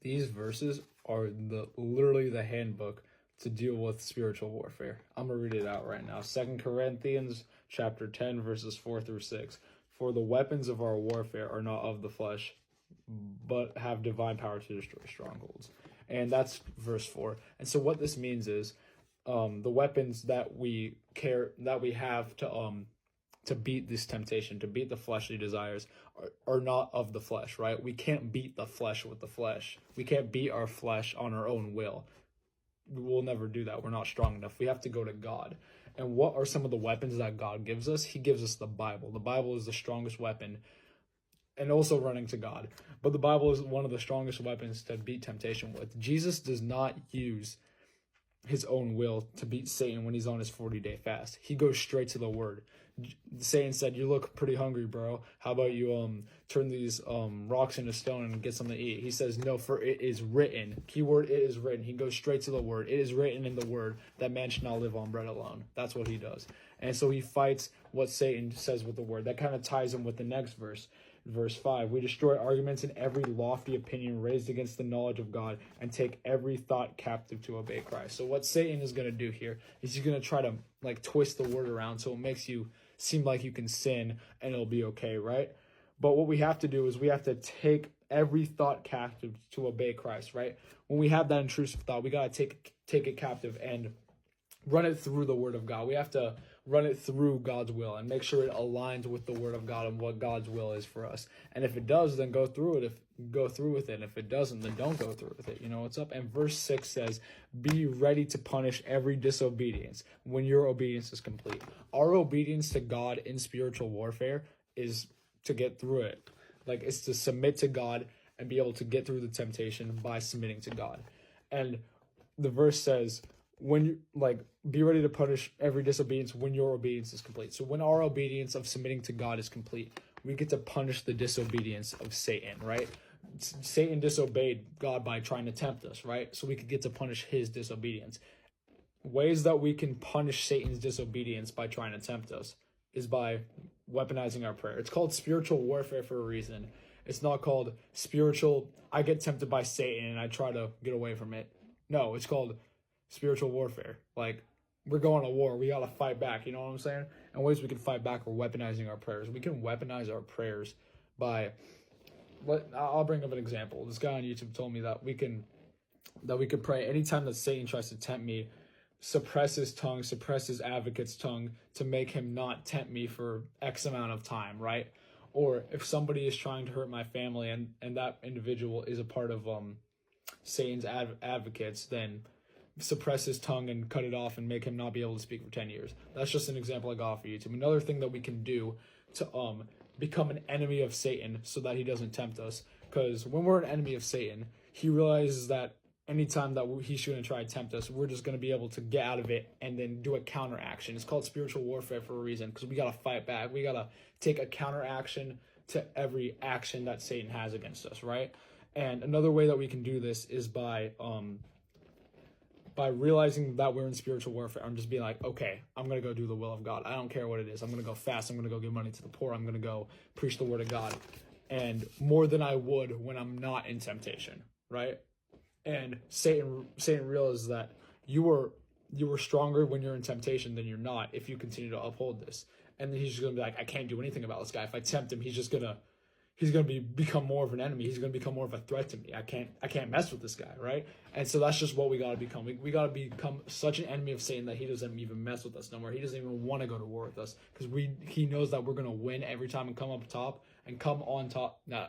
These verses are literally the handbook to deal with spiritual warfare. I'm going to read it out right now. 2 Corinthians chapter 10, verses 4 through 6. For the weapons of our warfare are not of the flesh, but have divine power to destroy strongholds. And that's verse 4. And so what this means is the weapons that we have to beat this temptation, to beat the fleshly desires, are not of the flesh, right? We can't beat the flesh with the flesh. We can't beat our flesh on our own will. We'll never do that. We're not strong enough. We have to go to God. And what are some of the weapons that God gives us? He gives us the Bible. The Bible is the strongest weapon, and also running to God. But the Bible is one of the strongest weapons to beat temptation with. Jesus does not use his own will to beat Satan when he's on his 40-day fast. He goes straight to the word. Satan said, "You look pretty hungry, bro. How about you turn these rocks into stone and get something to eat?" He says, "No, for it is written." Keyword, it is written. He goes straight to the word. It is written in the word that man should not live on bread alone. That's what he does. And so he fights what Satan says with the word. That kind of ties him with the next verse. Verse 5, we destroy arguments and every lofty opinion raised against the knowledge of God and take every thought captive to obey Christ. So what Satan is going to do here is he's going to try to twist the word around so it makes you seem like you can sin and it'll be okay, right? But what we have to do is we have to take every thought captive to obey Christ, right? When we have that intrusive thought, we got to take it captive and run it through the word of God. We have to run it through God's will and make sure it aligns with the word of God and what God's will is for us. And if it does, then go through it. Go through with it. And if it doesn't, then don't go through with it. You know what's up? And verse 6 says, be ready to punish every disobedience when your obedience is complete. Our obedience to God in spiritual warfare is to get through it. It's to submit to God and be able to get through the temptation by submitting to God. And the verse says, when you be ready to punish every disobedience when your obedience is complete. So when our obedience of submitting to God is complete, we get to punish the disobedience of Satan, right? Satan disobeyed God by trying to tempt us, right? So we could get to punish his disobedience. Ways that we can punish Satan's disobedience by trying to tempt us is by weaponizing our prayer. It's called spiritual warfare for a reason. It's not called spiritual, I get tempted by Satan and I try to get away from it. No, it's called spiritual warfare. We're going to war. We got to fight back. You know what I'm saying? And ways we can fight back are weaponizing our prayers. We can weaponize our prayers by, I'll bring up an example. This guy on YouTube told me that we can pray anytime that Satan tries to tempt me, suppress his tongue, suppress his advocate's tongue to make him not tempt me for X amount of time, right? Or if somebody is trying to hurt my family and that individual is a part of Satan's advocates, then suppress his tongue and cut it off and make him not be able to speak for 10 years. That's just an example I got for YouTube. Another thing that we can do to become an enemy of Satan so that he doesn't tempt us, because when we're an enemy of Satan, he realizes that anytime that he's going to try to tempt us, we're just going to be able to get out of it and then do a counteraction. It's called spiritual warfare for a reason, because we got to fight back. We got to take a counteraction to every action that Satan has against us, right? And another way that we can do this is by realizing that we're in spiritual warfare. I'm just being like, okay, I'm going to go do the will of God. I don't care what it is. I'm going to go fast. I'm going to go give money to the poor. I'm going to go preach the word of God. And more than I would when I'm not in temptation, right? And Satan realizes that you were stronger when you're in temptation than you're not if you continue to uphold this. And then he's just going to be like, I can't do anything about this guy. If I tempt him, he's going to become more of an enemy. He's going to become more of a threat to me. I can't mess with this guy, right? And so that's just what we got to become. We got to become such an enemy of Satan that he doesn't even mess with us no more. He doesn't even want to go to war with us, because he knows that we're going to win every time and come up top and come on top. Nah,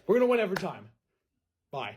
we're going to win every time. Bye.